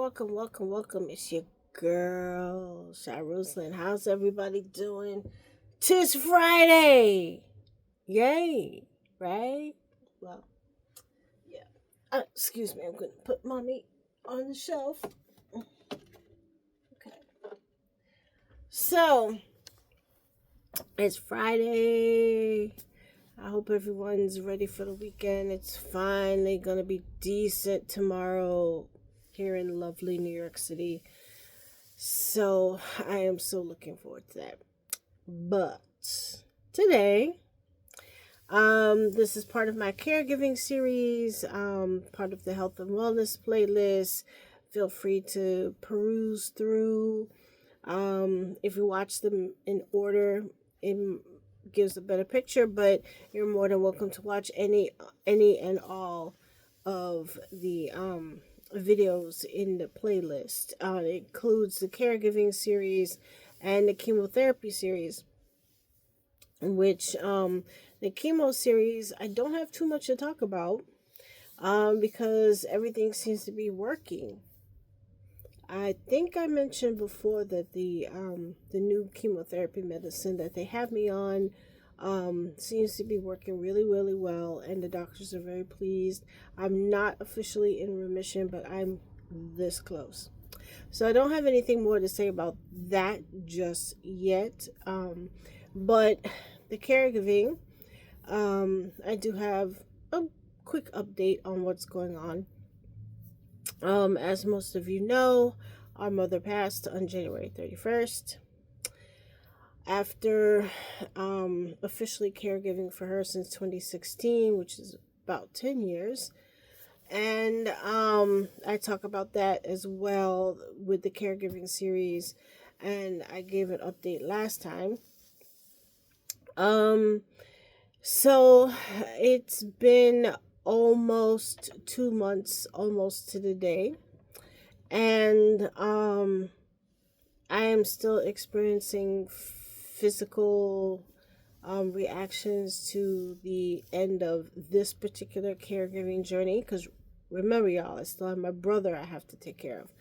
welcome. It's your girl, Shy Roslyn. How's everybody doing? Tis Friday! Yay! Right? Well, yeah. Excuse me, I'm gonna put mommy on the shelf. Okay. So, it's Friday. I hope everyone's ready for the weekend. It's finally gonna be decent tomorrow here in lovely New York City. So I am so looking forward to that. But today, this is part of my caregiving series, part of the health and wellness playlist. Feel free to peruse through. If you watch them in order, it gives a better picture. But you're more than welcome to watch any and all of the videos in the playlist. It includes the caregiving series and the chemotherapy series, which the chemo series I don't have too much to talk about because everything seems to be working. I think I mentioned before that the new chemotherapy medicine that they have me on seems to be working really, really well, and the doctors are very pleased. I'm not officially in remission, but I'm this close. So I don't have anything more to say about that just yet. But the caregiving, I do have a quick update on what's going on. As most of you know, our mother passed on January 31st. After officially caregiving for her since 2016, which is about 10 years. And I talk about that as well with the caregiving series. And I gave an update last time. So it's been almost 2 months, almost to the day. And I am still experiencing physical reactions to the end of this particular caregiving journey. Because remember, y'all, I still have my brother I have to take care of.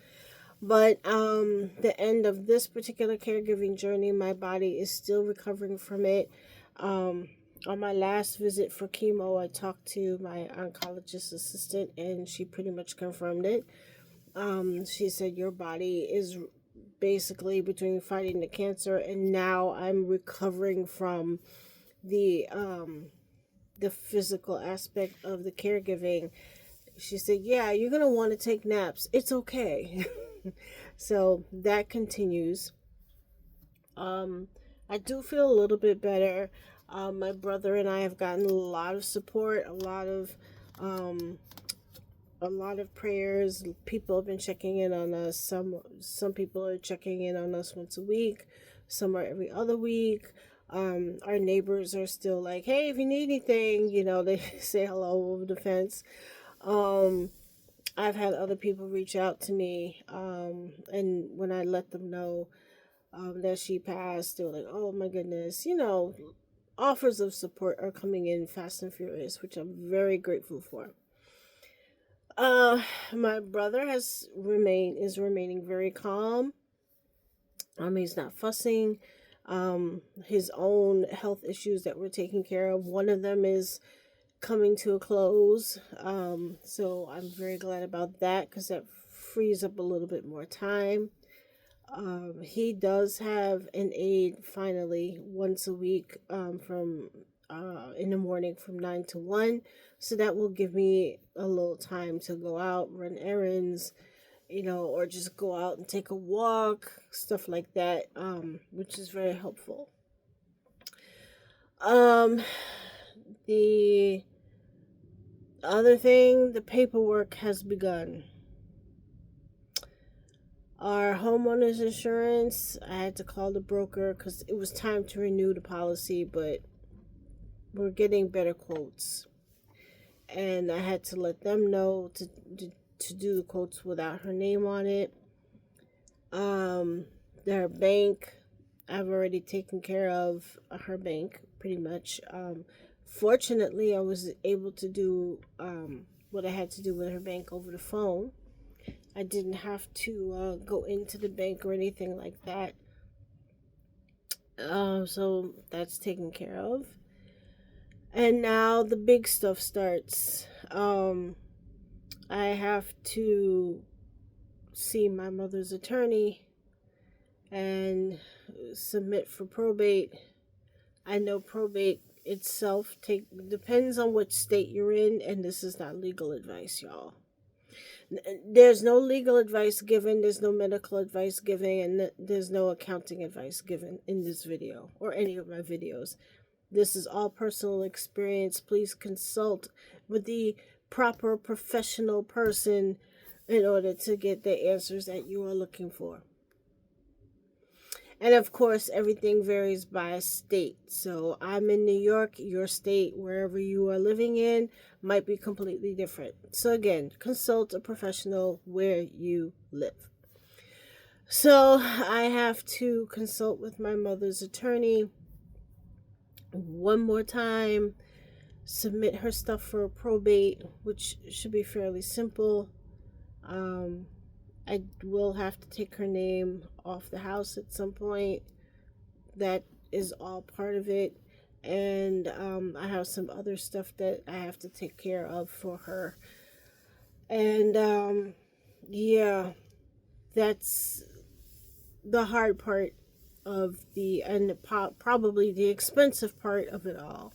But the end of this particular caregiving journey, my body is still recovering from it. On my last visit for chemo, I talked to my oncologist assistant, and she pretty much confirmed it. She said, your body is basically between fighting the cancer, and now I'm recovering from the physical aspect of the caregiving. She said, yeah, you're going to want to take naps. It's okay. So that continues. I do feel a little bit better. My brother and I have gotten a lot of support, a lot of prayers. People have been checking in on us. Some people are checking in on us once a week. Some are every other week. Our neighbors are still like, hey, if you need anything, they say hello over the fence. I've had other people reach out to me, and when I let them know that she passed, they were like, oh my goodness, offers of support are coming in fast and furious, which I'm very grateful for. My brother is remaining very calm. He's not fussing. His own health issues that we're taking care of, one of them is coming to a close. So I'm very glad about that because that frees up a little bit more time. He does have an aide finally once a week from in the morning from 9 to 1. So that will give me a little time to go out, run errands, or just go out and take a walk, stuff like that, which is very helpful. The other thing, the paperwork has begun. Our homeowner's insurance, I had to call the broker because it was time to renew the policy, but we're getting better quotes. And I had to let them know to do the quotes without her name on it. Their bank, I've already taken care of her bank, pretty much. Fortunately, I was able to do what I had to do with her bank over the phone. I didn't have to go into the bank or anything like that. So that's taken care of. And now the big stuff starts. I have to see my mother's attorney and submit for probate. I know probate itself depends on which state you're in, and this is not legal advice, y'all. There's no legal advice given, there's no medical advice given, and there's no accounting advice given in this video or any of my videos. This is all personal experience. Please consult with the proper professional person in order to get the answers that you are looking for. And of course, everything varies by state. So I'm in New York, your state, wherever you are living in, might be completely different. So again, consult a professional where you live. So I have to consult with my mother's attorney one more time, submit her stuff for probate, which should be fairly simple. I will have to take her name off the house at some point. That is all part of it. And I have some other stuff that I have to take care of for her. And yeah, that's the hard part of probably the expensive part of it all.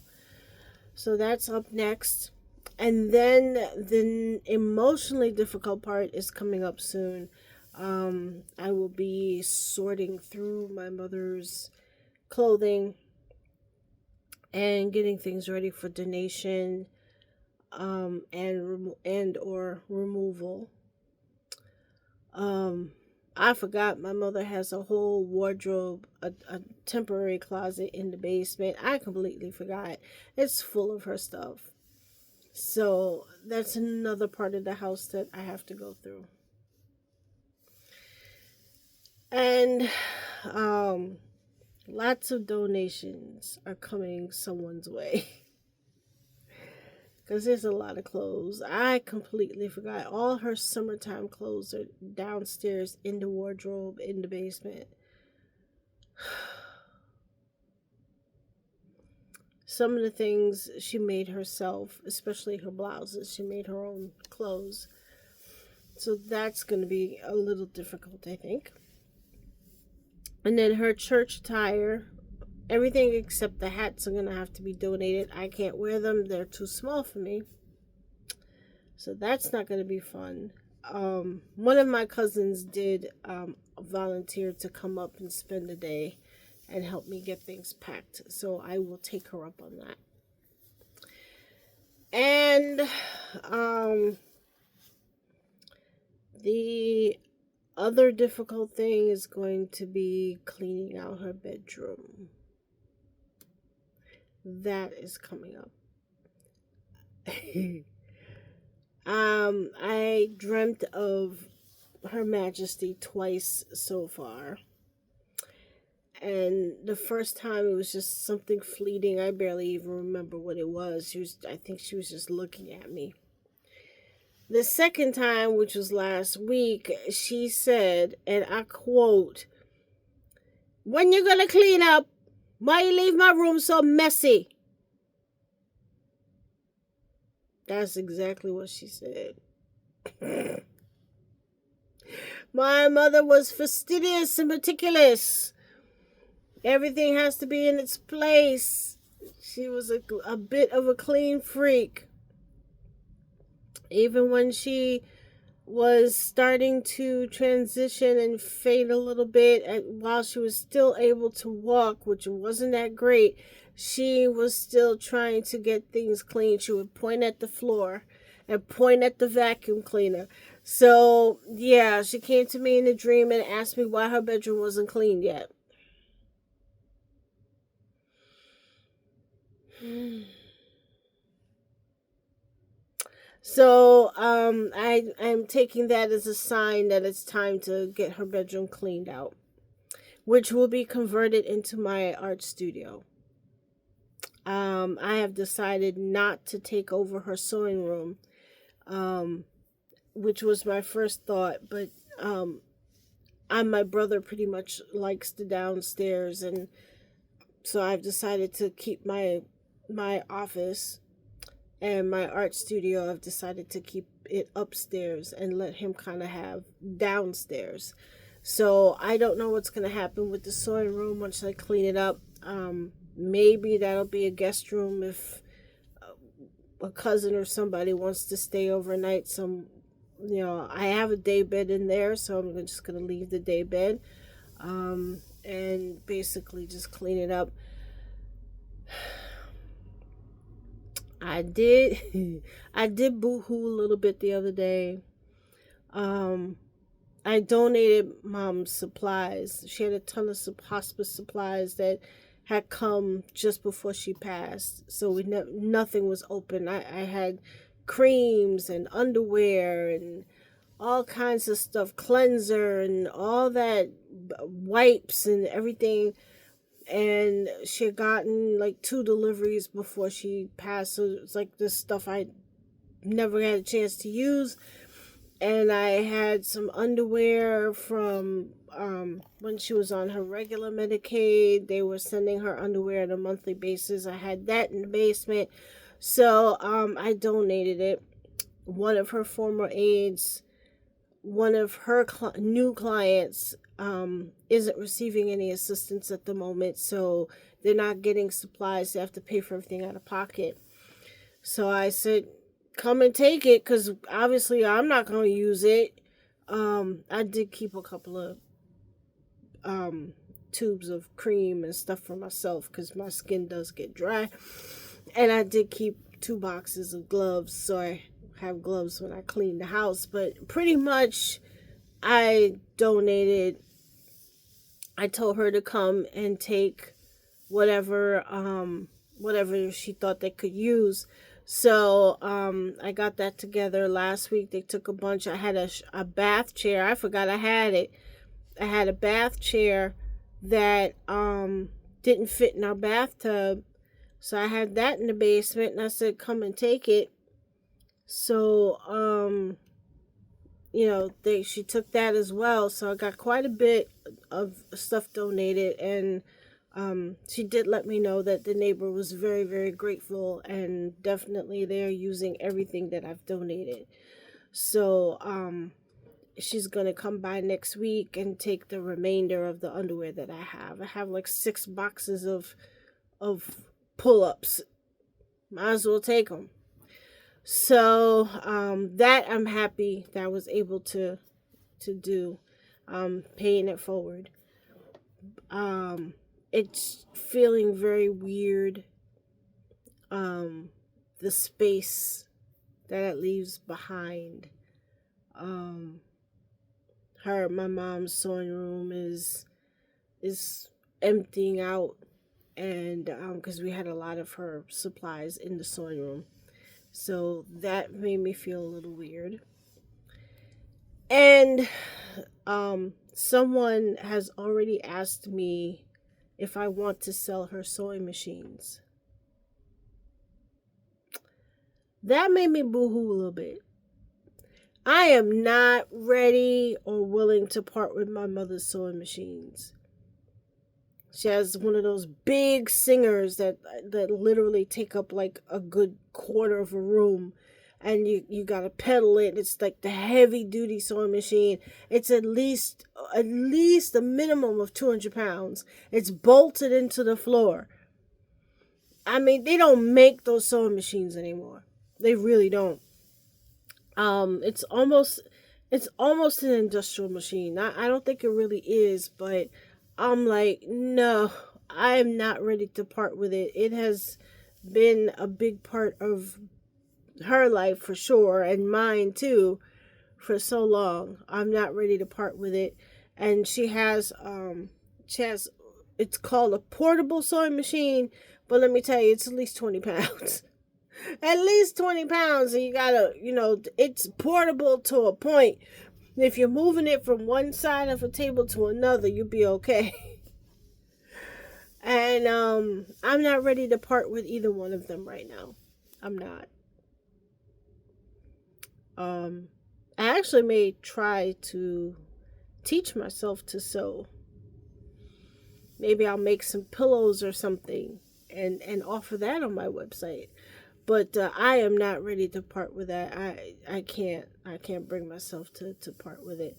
So that's up next. And then the emotionally difficult part is coming up soon. I will be sorting through my mother's clothing and getting things ready for donation and or removal. I forgot my mother has a whole wardrobe, a temporary closet in the basement. I completely forgot. It's full of her stuff. So that's another part of the house that I have to go through. And lots of donations are coming someone's way. Because there's a lot of clothes. I completely forgot. All her summertime clothes are downstairs in the wardrobe in the basement. Some of the things she made herself, especially her blouses, she made her own clothes. So that's going to be a little difficult, I think. And then her church attire, everything except the hats are going to have to be donated. I can't wear them. They're too small for me. So that's not going to be fun. One of my cousins did volunteer to come up and spend the day and help me get things packed. So I will take her up on that. And the other difficult thing is going to be cleaning out her bedroom. That is coming up. I dreamt of Her Majesty twice so far. And the first time it was just something fleeting. I barely even remember what it was. I think she was just looking at me. The second time, which was last week, she said, and I quote, "When you gonna clean up? Why you leave my room so messy?" That's exactly what she said. My mother was fastidious and meticulous. Everything has to be in its place. She was a bit of a clean freak. Even when she was starting to transition and fade a little bit, and while she was still able to walk, which wasn't that great, she was still trying to get things clean. She would point at the floor and point at the vacuum cleaner. So, yeah, she came to me in a dream and asked me why her bedroom wasn't cleaned yet. So, I'm taking that as a sign that it's time to get her bedroom cleaned out, which will be converted into my art studio. I have decided not to take over her sewing room. which was my first thought, but my brother pretty much likes the downstairs, and so I've decided to keep my office and my art studio. I've decided to keep it upstairs and let him kind of have downstairs. So I don't know what's going to happen with the sewing room once I clean it up. Maybe that'll be a guest room if a cousin or somebody wants to stay overnight. I have a day bed in there, so I'm just going to leave the day bed and basically just clean it up. I did I did boohoo a little bit the other day. I donated mom's supplies. She had a ton of hospice supplies that had come just before she passed, so nothing was open. I had creams and underwear and all kinds of stuff, cleanser and all that, wipes and everything. And she had gotten like 2 deliveries before she passed, so it's like this stuff I never had a chance to use. And I had some underwear from when she was on her regular Medicaid. They were sending her underwear on a monthly basis. I had that in the basement, so I donated it. One of her former aides, one of her new clients, isn't receiving any assistance at the moment, so they're not getting supplies. They have to pay for everything out of pocket. So I said, come and take it, because obviously I'm not going to use it. I did keep a couple of tubes of cream and stuff for myself, because my skin does get dry. And I did keep 2 boxes of gloves, so I have gloves when I clean the house. But pretty much I donated. I told her to come and take whatever she thought they could use. So I got that together last week. They took a bunch. I had a bath chair. I forgot I had it. I had a bath chair that didn't fit in our bathtub. So I had that in the basement, and I said, come and take it. So she took that as well. So I got quite a bit of stuff donated, and she did let me know that the neighbor was very, very grateful, and definitely they're using everything that I've donated. So she's going to come by next week and take the remainder of the underwear that I have. I have like 6 boxes of pull-ups. Might as well take them. So that I'm happy that I was able to do, paying it forward. It's feeling very weird, the space that it leaves behind. My mom's sewing room is emptying out, and because we had a lot of her supplies in the sewing room. So that made me feel a little weird. And someone has already asked me if I want to sell her sewing machines. That made me boo-hoo a little bit. I am not ready or willing to part with my mother's sewing machines. She has one of those big singers that literally take up like a good quarter of a room, and you gotta pedal it. It's like the heavy duty sewing machine. It's at least a minimum of 200 pounds. It's bolted into the floor. I mean, they don't make those sewing machines anymore. They really don't. It's almost an industrial machine. I don't think it really is, but I'm like, no, I am not ready to part with it. It has been a big part of her life for sure, and mine too, for so long. I'm not ready to part with it. And she has it's called a portable sewing machine, but let me tell you, it's at least 20 pounds. At least 20 pounds, and you gotta, it's portable to a point. If you're moving it from one side of a table to another, you'll be okay. And I'm not ready to part with either one of them right now. I'm not. I actually may try to teach myself to sew. Maybe I'll make some pillows or something and offer that on my website. But I am not ready to part with that. I can't bring myself to part with it.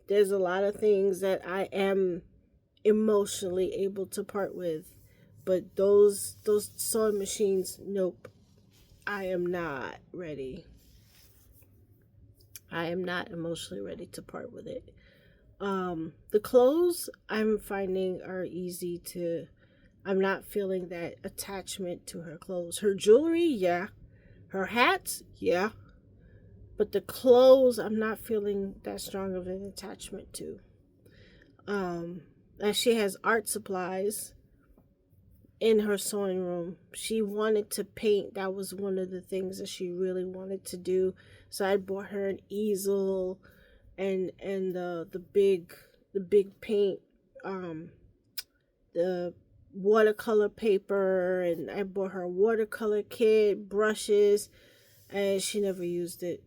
There's a lot of things that I am emotionally able to part with, but those sewing machines, nope. I am not ready. I am not emotionally ready to part with it. The clothes I'm finding are easy to, I'm not feeling that attachment to her clothes. Her jewelry, yeah. Her hats, yeah. But the clothes, I'm not feeling that strong of an attachment to. And she has art supplies in her sewing room. She wanted to paint. That was one of the things that she really wanted to do. So I bought her an easel and the big paint, the watercolor paper, and I bought her a watercolor kit, brushes, and she never used it.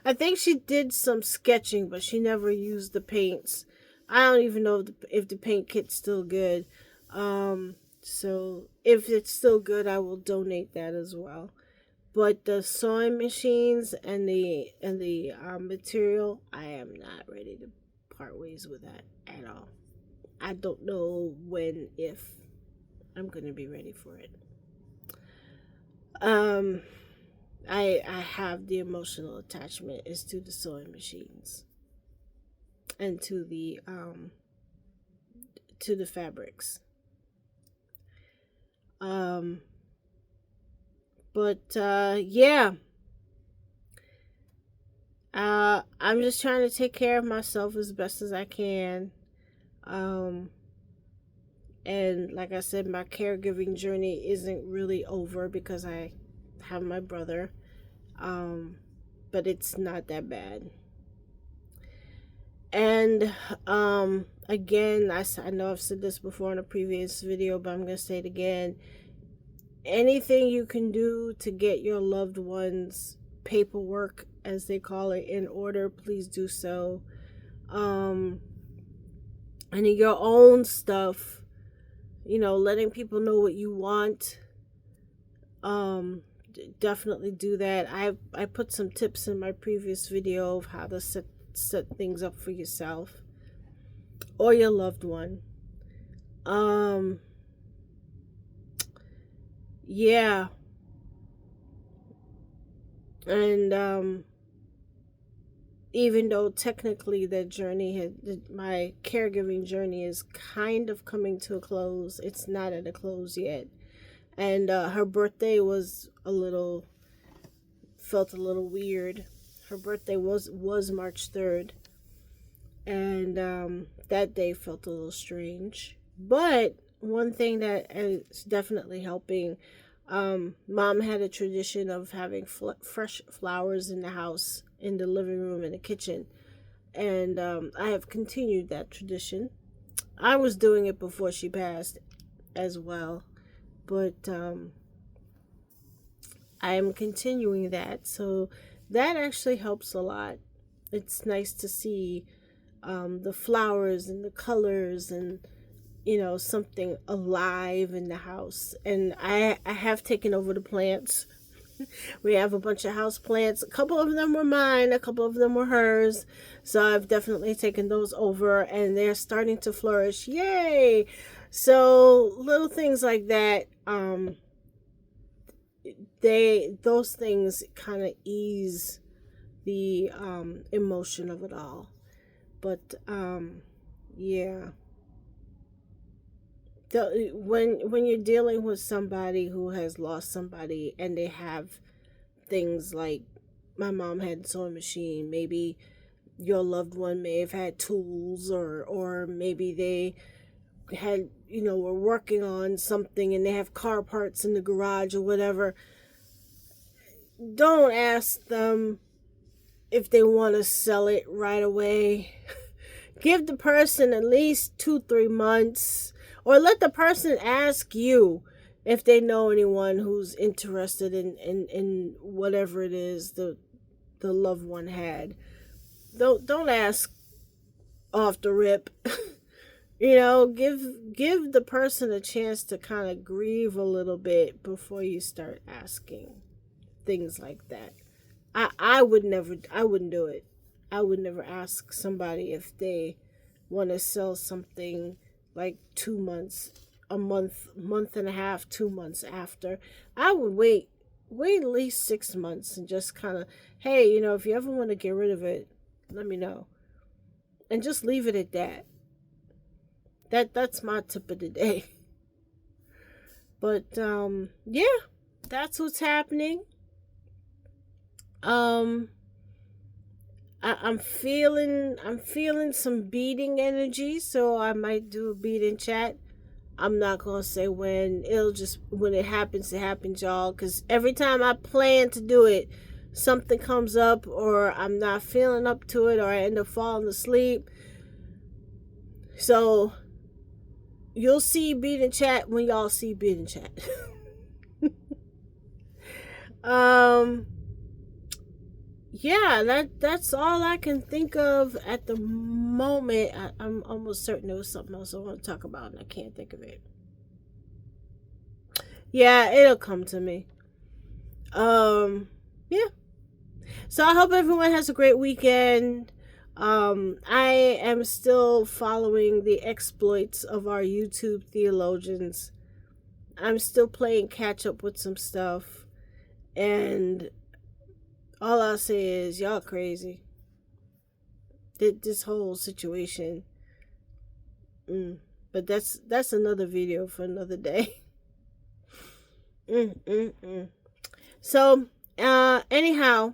I think she did some sketching, but she never used the paints. I don't even know if the paint kit's still good. So if it's still good, I will donate that as well. But the sewing machines and the material, I am not ready to part ways with that at all. I don't know when, if I'm going to be ready for it. I have the emotional attachment is to the sewing machines and to the fabrics. Yeah. I'm just trying to take care of myself as best as I can. And like I said, my caregiving journey isn't really over because I have my brother. But it's not that bad. And again, I know I've said this before in a previous video, but I'm going to say it again. Anything you can do to get your loved ones' paperwork, as they call it, in order, please do so. And in your own stuff, letting people know what you want. Definitely do that. I put some tips in my previous video of how to set things up for yourself or your loved one. Yeah. And even though technically my caregiving journey is kind of coming to a close, it's not at a close yet. And her birthday felt a little weird. Her birthday was March 3rd. And that day felt a little strange. But one thing that is definitely helping, Mom had a tradition of having fresh flowers in the house, in the living room, in the kitchen. And I have continued that tradition. I was doing it before she passed as well. But I am continuing that. So that actually helps a lot. It's nice to see the flowers and the colors and, something alive in the house. And I have taken over the plants. We have a bunch of house plants. A couple of them were mine. A couple of them were hers. So I've definitely taken those over and they're starting to flourish. Yay! So little things like that, those things kind of ease the emotion of it all. But yeah. When you're dealing with somebody who has lost somebody and they have things like my mom had a sewing machine, maybe your loved one may have had tools, or maybe they had, were working on something and they have car parts in the garage or whatever. Don't ask them if they want to sell it right away. Give the person at least 2-3 months, or let the person ask you if they know anyone who's interested in whatever it is, the the loved one had. Don't ask off the rip. Give the person a chance to kind of grieve a little bit before you start asking things like that. I wouldn't do it. I would never ask somebody if they want to sell something like 2 months, a month and a half, 2 months after. I would wait at least 6 months and just kind of, hey, if you ever want to get rid of it, let me know. And just leave it at that. That's my tip of the day. But yeah, that's what's happening. I'm feeling some beating energy, so I might do a beating chat. I'm not gonna say when. When it happens, y'all. Because every time I plan to do it, something comes up, or I'm not feeling up to it, or I end up falling asleep. So you'll see beating chat when y'all see beating chat. Yeah, that's all I can think of at the moment. I'm almost certain there was something else I want to talk about, and I can't think of it. Yeah, it'll come to me. Yeah. So I hope everyone has a great weekend. I am still following the exploits of our YouTube theologians. I'm still playing catch up with some stuff, and all I'll say is y'all crazy. This whole situation. But that's another video for another day. So, anyhow,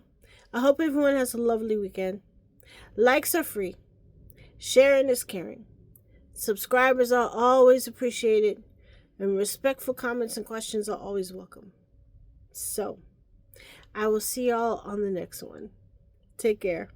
I hope everyone has a lovely weekend. Likes are free. Sharing is caring. Subscribers are always appreciated. And respectful comments and questions are always welcome. So, I will see y'all on the next one. Take care.